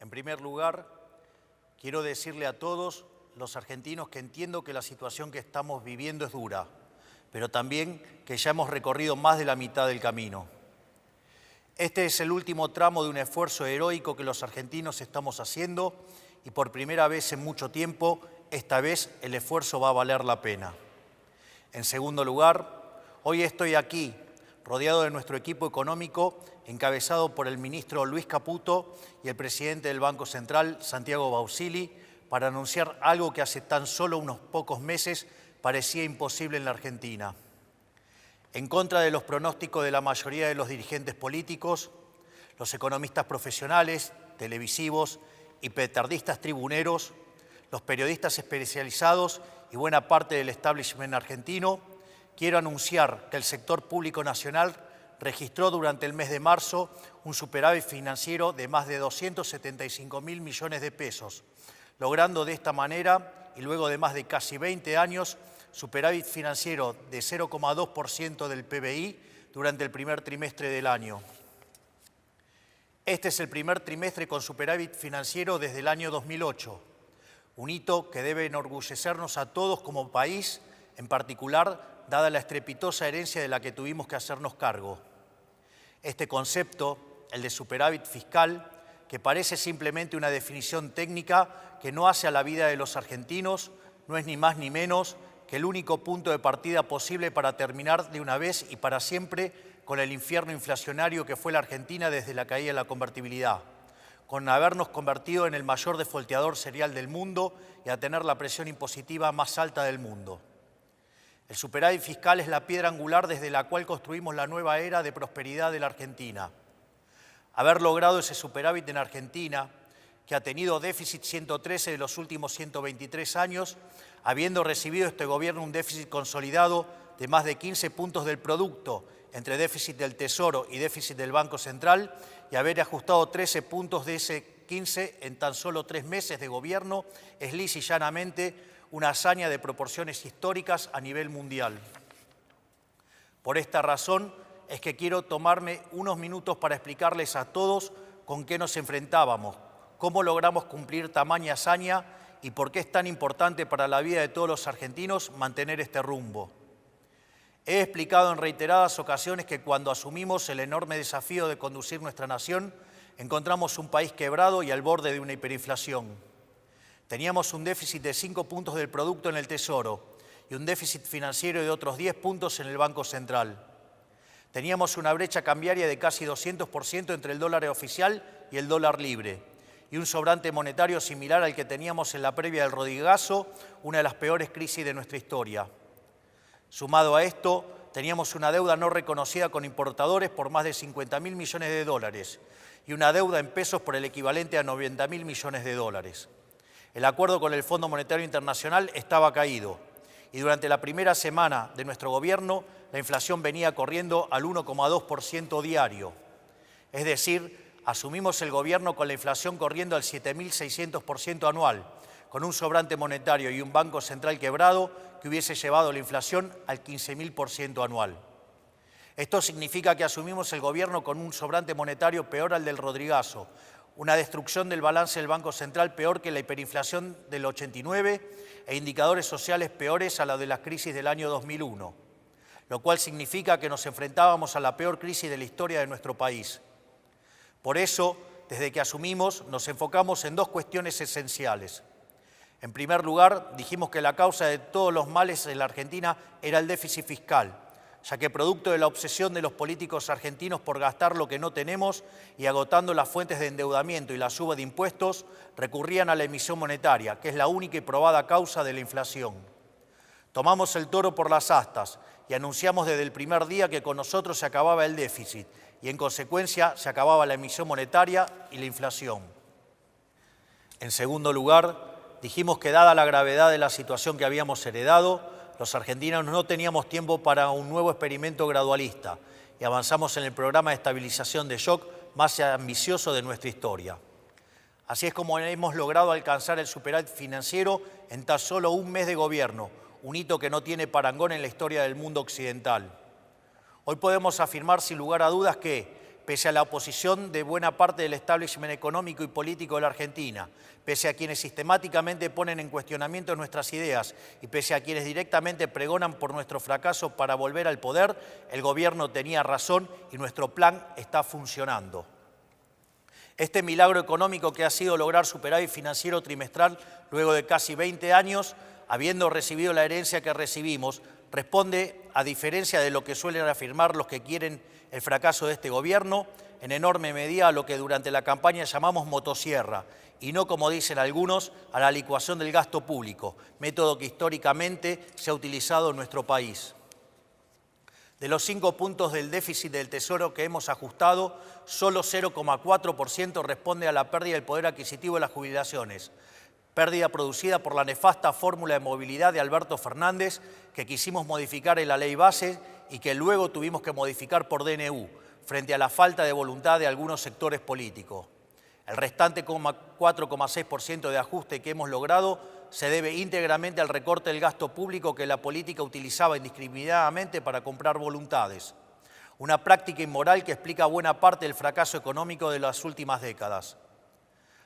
En primer lugar, quiero decirle a todos los argentinos que entiendo que la situación que estamos viviendo es dura, pero también que ya hemos recorrido más de la mitad del camino. Este es el último tramo de un esfuerzo heroico que los argentinos estamos haciendo y por primera vez en mucho tiempo, esta vez el esfuerzo va a valer la pena. En segundo lugar, hoy estoy aquí, rodeado de nuestro equipo económico, encabezado por el ministro Luis Caputo y el presidente del Banco Central, Santiago Bausili, para anunciar algo que hace tan solo unos pocos meses parecía imposible en la Argentina. En contra de los pronósticos de la mayoría de los dirigentes políticos, los economistas profesionales, televisivos y petardistas tribuneros, los periodistas especializados y buena parte del establishment argentino, quiero anunciar que el sector público nacional registró durante el mes de marzo un superávit financiero de más de 275.000 millones de pesos, logrando de esta manera, y luego de más de casi 20 años, superávit financiero de 0,2% del PBI durante el primer trimestre del año. Este es el primer trimestre con superávit financiero desde el año 2008, un hito que debe enorgullecernos a todos como país, en particular dada la estrepitosa herencia de la que tuvimos que hacernos cargo. Este concepto, el de superávit fiscal, que parece simplemente una definición técnica que no hace a la vida de los argentinos, no es ni más ni menos que el único punto de partida posible para terminar de una vez y para siempre con el infierno inflacionario que fue la Argentina desde la caída de la convertibilidad, con habernos convertido en el mayor defolteador serial del mundo y a tener la presión impositiva más alta del mundo. El superávit fiscal es la piedra angular desde la cual construimos la nueva era de prosperidad de la Argentina. Haber logrado ese superávit en Argentina, que ha tenido déficit 113 de los últimos 123 años, habiendo recibido este gobierno un déficit consolidado de más de 15 puntos del producto, entre déficit del Tesoro y déficit del Banco Central, y haber ajustado 13 puntos de ese 15 en tan solo 3 meses de gobierno, es lisa y llanamente una hazaña de proporciones históricas a nivel mundial. Por esta razón es que quiero tomarme unos minutos para explicarles a todos con qué nos enfrentábamos, cómo logramos cumplir tamaña hazaña y por qué es tan importante para la vida de todos los argentinos mantener este rumbo. He explicado en reiteradas ocasiones que cuando asumimos el enorme desafío de conducir nuestra nación, encontramos un país quebrado y al borde de una hiperinflación. Teníamos un déficit de 5 puntos del producto en el Tesoro y un déficit financiero de otros 10 puntos en el Banco Central. Teníamos una brecha cambiaria de casi 200% entre el dólar oficial y el dólar libre y un sobrante monetario similar al que teníamos en la previa del Rodrigazo, una de las peores crisis de nuestra historia. Sumado a esto, teníamos una deuda no reconocida con importadores por más de 50.000 millones de dólares y una deuda en pesos por el equivalente a 90.000 millones de dólares. El acuerdo con el Fondo Monetario Internacional estaba caído y durante la primera semana de nuestro gobierno la inflación venía corriendo al 1,2% diario. Es decir, asumimos el gobierno con la inflación corriendo al 7.600% anual, con un sobrante monetario y un Banco Central quebrado que hubiese llevado la inflación al 15.000% anual. Esto significa que asumimos el gobierno con un sobrante monetario peor al del Rodrigazo, una destrucción del balance del Banco Central peor que la hiperinflación del 89 e indicadores sociales peores a la de la crisis del año 2001, lo cual significa que nos enfrentábamos a la peor crisis de la historia de nuestro país. Por eso, desde que asumimos, nos enfocamos en dos cuestiones esenciales. En primer lugar, dijimos que la causa de todos los males en la Argentina era el déficit fiscal, ya que producto de la obsesión de los políticos argentinos por gastar lo que no tenemos y agotando las fuentes de endeudamiento y la suba de impuestos, recurrían a la emisión monetaria, que es la única y probada causa de la inflación. Tomamos el toro por las astas y anunciamos desde el primer día que con nosotros se acababa el déficit y en consecuencia se acababa la emisión monetaria y la inflación. En segundo lugar, dijimos que dada la gravedad de la situación que habíamos heredado, los argentinos no teníamos tiempo para un nuevo experimento gradualista y avanzamos en el programa de estabilización de shock más ambicioso de nuestra historia. Así es como hemos logrado alcanzar el superávit financiero en tan solo un mes de gobierno, un hito que no tiene parangón en la historia del mundo occidental. Hoy podemos afirmar sin lugar a dudas que, pese a la oposición de buena parte del establishment económico y político de la Argentina, pese a quienes sistemáticamente ponen en cuestionamiento nuestras ideas y pese a quienes directamente pregonan por nuestro fracaso para volver al poder, el gobierno tenía razón y nuestro plan está funcionando. Este milagro económico que ha sido lograr superávit financiero trimestral luego de casi 20 años, habiendo recibido la herencia que recibimos, responde, a diferencia de lo que suelen afirmar los que quieren el fracaso de este gobierno, en enorme medida a lo que durante la campaña llamamos motosierra, y no, como dicen algunos, a la licuación del gasto público, método que históricamente se ha utilizado en nuestro país. De los 5 puntos del déficit del Tesoro que hemos ajustado, solo 0,4% responde a la pérdida del poder adquisitivo de las jubilaciones, pérdida producida por la nefasta fórmula de movilidad de Alberto Fernández que quisimos modificar en la ley base y que luego tuvimos que modificar por DNU, frente a la falta de voluntad de algunos sectores políticos. El restante 4,6% de ajuste que hemos logrado se debe íntegramente al recorte del gasto público que la política utilizaba indiscriminadamente para comprar voluntades. Una práctica inmoral que explica buena parte del fracaso económico de las últimas décadas.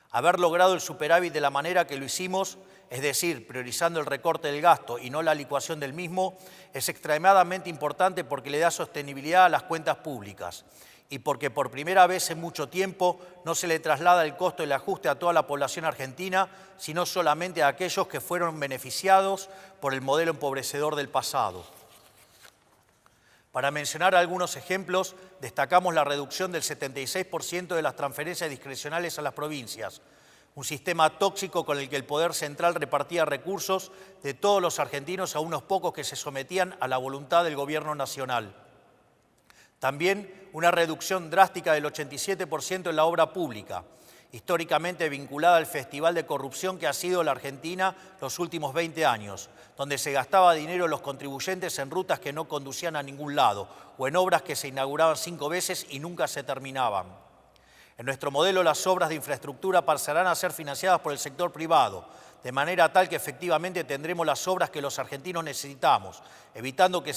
Haber logrado el superávit de la manera que lo hicimos, es decir, priorizando el recorte del gasto y no la licuación del mismo, es extremadamente importante porque le da sostenibilidad a las cuentas públicas y porque por primera vez en mucho tiempo no se le traslada el costo del ajuste a toda la población argentina, sino solamente a aquellos que fueron beneficiados por el modelo empobrecedor del pasado. Para mencionar algunos ejemplos, destacamos la reducción del 76% de las transferencias discrecionales a las provincias, un sistema tóxico con el que el Poder Central repartía recursos de todos los argentinos a unos pocos que se sometían a la voluntad del Gobierno Nacional. También una reducción drástica del 87% en la obra pública, históricamente vinculada al festival de corrupción que ha sido la Argentina los últimos 20 años, donde se gastaba dinero los contribuyentes en rutas que no conducían a ningún lado o en obras que se inauguraban 5 veces y nunca se terminaban. En nuestro modelo, las obras de infraestructura pasarán a ser financiadas por el sector privado, de manera tal que efectivamente tendremos las obras que los argentinos necesitamos, evitando que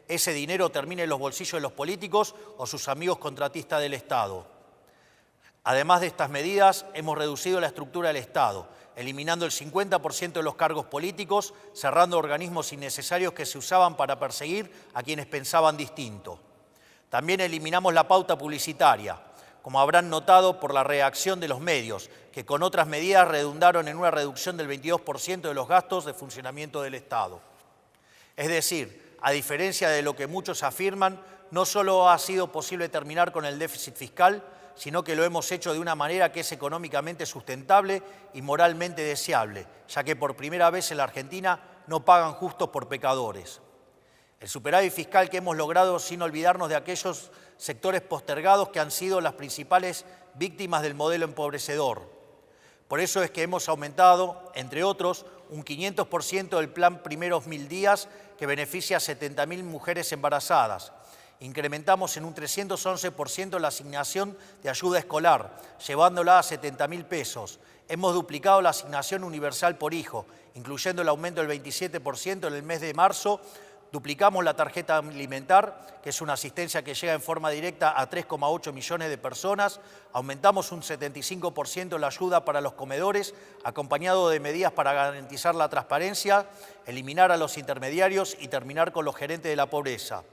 ese dinero termine en los bolsillos de los políticos o sus amigos contratistas del Estado. Además de estas medidas, hemos reducido la estructura del Estado, eliminando el 50% de los cargos políticos, cerrando organismos innecesarios que se usaban para perseguir a quienes pensaban distinto. También eliminamos la pauta publicitaria, como habrán notado por la reacción de los medios, que con otras medidas redundaron en una reducción del 22% de los gastos de funcionamiento del Estado. Es decir, a diferencia de lo que muchos afirman, no solo ha sido posible terminar con el déficit fiscal, sino que lo hemos hecho de una manera que es económicamente sustentable y moralmente deseable, ya que por primera vez en la Argentina no pagan justos por pecadores. El superávit fiscal que hemos logrado sin olvidarnos de aquellos sectores postergados que han sido las principales víctimas del modelo empobrecedor. Por eso es que hemos aumentado, entre otros, un 500% del plan Primeros 1000 días que beneficia a 70.000 mujeres embarazadas. Incrementamos en un 311% la asignación de ayuda escolar, llevándola a 70.000 pesos. Hemos duplicado la asignación universal por hijo, incluyendo el aumento del 27% en el mes de marzo. Duplicamos la tarjeta alimentar, que es una asistencia que llega en forma directa a 3,8 millones de personas. Aumentamos un 75% la ayuda para los comedores, acompañado de medidas para garantizar la transparencia, eliminar a los intermediarios y terminar con los gerentes de la pobreza.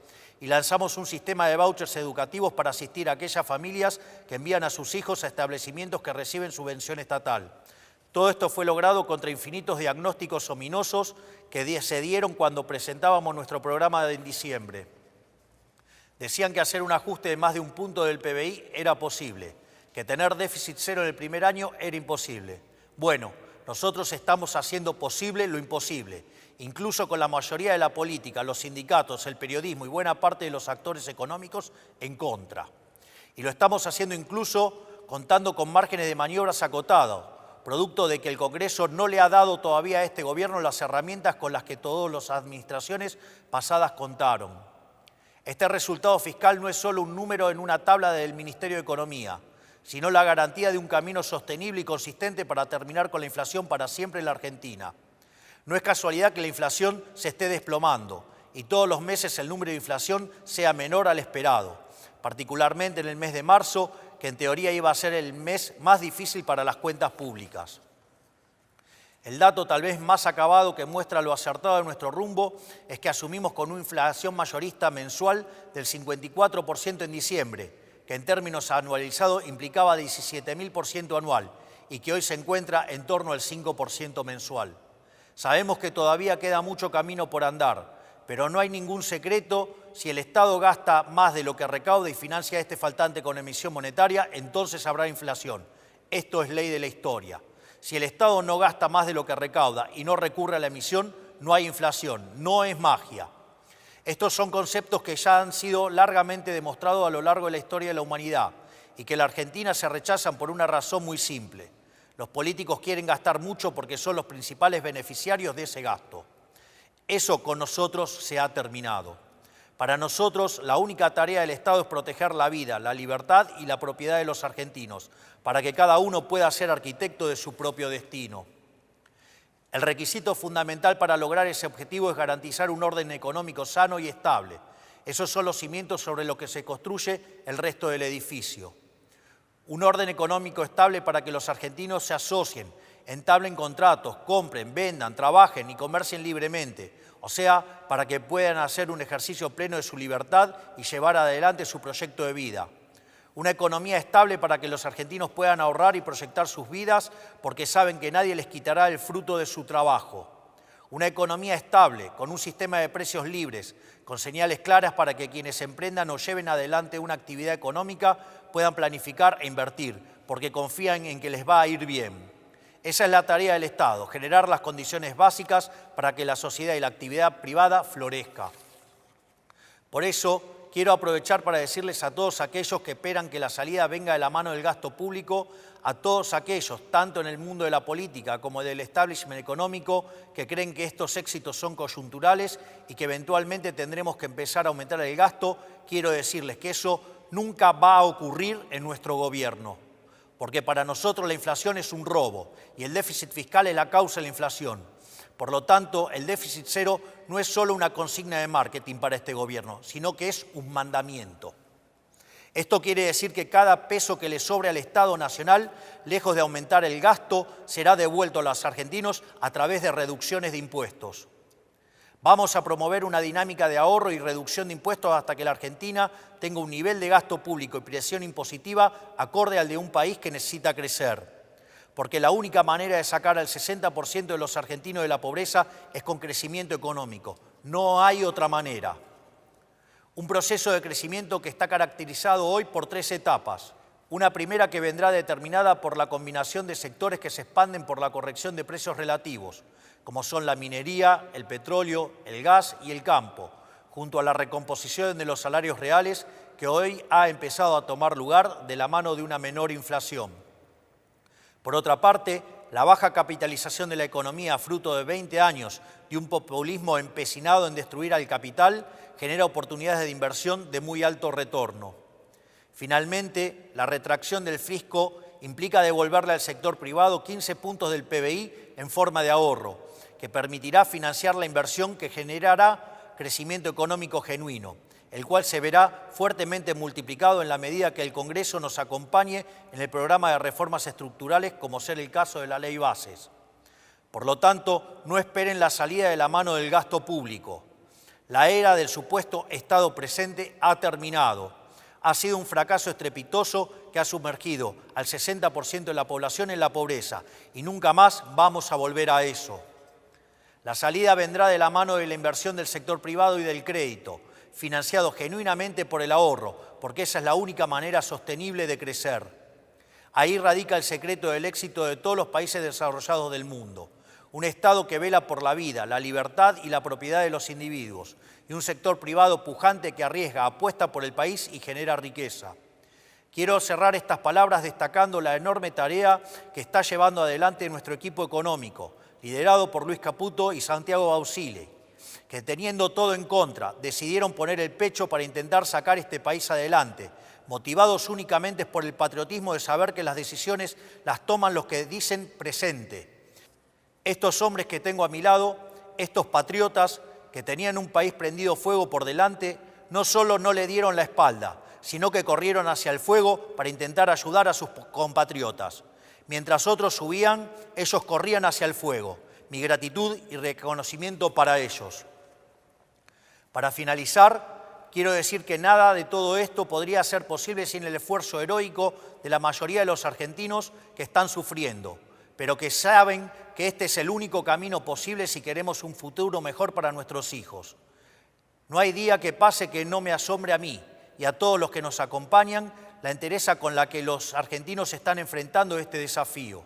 Y lanzamos un sistema de vouchers educativos para asistir a aquellas familias que envían a sus hijos a establecimientos que reciben subvención estatal. Todo esto fue logrado contra infinitos diagnósticos ominosos que se dieron cuando presentábamos nuestro programa en diciembre. Decían que hacer un ajuste de más de 1 punto del PBI era posible, que tener déficit cero en el primer año era imposible. Bueno, nosotros estamos haciendo posible lo imposible, incluso con la mayoría de la política, los sindicatos, el periodismo y buena parte de los actores económicos en contra. Y lo estamos haciendo incluso contando con márgenes de maniobras acotados, producto de que el Congreso no le ha dado todavía a este gobierno las herramientas con las que todas las administraciones pasadas contaron. Este resultado fiscal no es solo un número en una tabla del Ministerio de Economía, sino la garantía de un camino sostenible y consistente para terminar con la inflación para siempre en la Argentina. No es casualidad que la inflación se esté desplomando y todos los meses el número de inflación sea menor al esperado. particularmente en el mes de marzo, que en teoría iba a ser el mes más difícil para las cuentas públicas. El dato tal vez más acabado que muestra lo acertado de nuestro rumbo es que asumimos con una inflación mayorista mensual del 54% en diciembre, que en términos anualizados implicaba 17.000% anual y que hoy se encuentra en torno al 5% mensual. Sabemos que todavía queda mucho camino por andar, pero no hay ningún secreto: si el Estado gasta más de lo que recauda y financia este faltante con emisión monetaria, entonces habrá inflación. Esto es ley de la historia. Si el Estado no gasta más de lo que recauda y no recurre a la emisión, no hay inflación, no es magia. Estos son conceptos que ya han sido largamente demostrados a lo largo de la historia de la humanidad y que en la Argentina se rechazan por una razón muy simple. Los políticos quieren gastar mucho porque son los principales beneficiarios de ese gasto. Eso con nosotros se ha terminado. Para nosotros, la única tarea del Estado es proteger la vida, la libertad y la propiedad de los argentinos, para que cada uno pueda ser arquitecto de su propio destino. El requisito fundamental para lograr ese objetivo es garantizar un orden económico sano y estable. Esos son los cimientos sobre los que se construye el resto del edificio. Un orden económico estable para que los argentinos se asocien, entablen contratos, compren, vendan, trabajen y comercien libremente. O sea, para que puedan hacer un ejercicio pleno de su libertad y llevar adelante su proyecto de vida. Una economía estable para que los argentinos puedan ahorrar y proyectar sus vidas porque saben que nadie les quitará el fruto de su trabajo. Una economía estable, con un sistema de precios libres, con señales claras para que quienes emprendan o lleven adelante una actividad económica puedan planificar e invertir, porque confían en que les va a ir bien. Esa es la tarea del Estado: generar las condiciones básicas para que la sociedad y la actividad privada florezca. Por eso, quiero aprovechar para decirles a todos aquellos que esperan que la salida venga de la mano del gasto público, a todos aquellos, tanto en el mundo de la política como del establishment económico, que creen que estos éxitos son coyunturales y que eventualmente tendremos que empezar a aumentar el gasto, quiero decirles que eso nunca va a ocurrir en nuestro gobierno. Porque para nosotros la inflación es un robo y el déficit fiscal es la causa de la inflación. Por lo tanto, el déficit cero no es solo una consigna de marketing para este gobierno, sino que es un mandamiento. Esto quiere decir que cada peso que le sobre al Estado Nacional, lejos de aumentar el gasto, será devuelto a los argentinos a través de reducciones de impuestos. Vamos a promover una dinámica de ahorro y reducción de impuestos hasta que la Argentina tenga un nivel de gasto público y presión impositiva acorde al de un país que necesita crecer. Porque la única manera de sacar al 60% de los argentinos de la pobreza es con crecimiento económico. No hay otra manera. Un proceso de crecimiento que está caracterizado hoy por 3 etapas. Una primera que vendrá determinada por la combinación de sectores que se expanden por la corrección de precios relativos, como son la minería, el petróleo, el gas y el campo, junto a la recomposición de los salarios reales que hoy ha empezado a tomar lugar de la mano de una menor inflación. Por otra parte, la baja capitalización de la economía, fruto de 20 años de un populismo empecinado en destruir al capital, genera oportunidades de inversión de muy alto retorno. Finalmente, la retracción del fisco implica devolverle al sector privado 15 puntos del PBI en forma de ahorro, que permitirá financiar la inversión que generará crecimiento económico genuino, el cual se verá fuertemente multiplicado en la medida que el Congreso nos acompañe en el programa de reformas estructurales, como ser el caso de la Ley Bases. Por lo tanto, no esperen la salida de la mano del gasto público. La era del supuesto Estado presente ha terminado. Ha sido un fracaso estrepitoso que ha sumergido al 60% de la población en la pobreza y nunca más vamos a volver a eso. La salida vendrá de la mano de la inversión del sector privado y del crédito, financiado genuinamente por el ahorro, porque esa es la única manera sostenible de crecer. Ahí radica el secreto del éxito de todos los países desarrollados del mundo. Un Estado que vela por la vida, la libertad y la propiedad de los individuos, y un sector privado pujante que arriesga, apuesta por el país y genera riqueza. Quiero cerrar estas palabras destacando la enorme tarea que está llevando adelante nuestro equipo económico, liderado por Luis Caputo y Santiago Bausile, que teniendo todo en contra, decidieron poner el pecho para intentar sacar este país adelante, motivados únicamente por el patriotismo de saber que las decisiones las toman los que dicen presente. Estos hombres que tengo a mi lado, estos patriotas que tenían un país prendido fuego por delante, no solo no le dieron la espalda, sino que corrieron hacia el fuego para intentar ayudar a sus compatriotas. Mientras otros subían, ellos corrían hacia el fuego. Mi gratitud y reconocimiento para ellos. Para finalizar, quiero decir que nada de todo esto podría ser posible sin el esfuerzo heroico de la mayoría de los argentinos que están sufriendo, pero que saben que este es el único camino posible si queremos un futuro mejor para nuestros hijos. No hay día que pase que no me asombre a mí y a todos los que nos acompañan la entereza con la que los argentinos están enfrentando este desafío.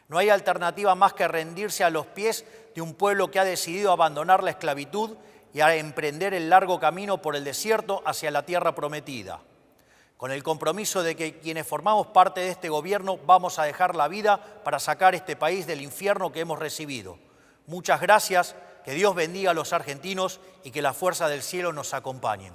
No hay alternativa más que rendirse a los pies de un pueblo que ha decidido abandonar la esclavitud y a emprender el largo camino por el desierto hacia la tierra prometida. Con el compromiso de que quienes formamos parte de este gobierno vamos a dejar la vida para sacar este país del infierno que hemos recibido. Muchas gracias, que Dios bendiga a los argentinos y que las fuerzas del cielo nos acompañen.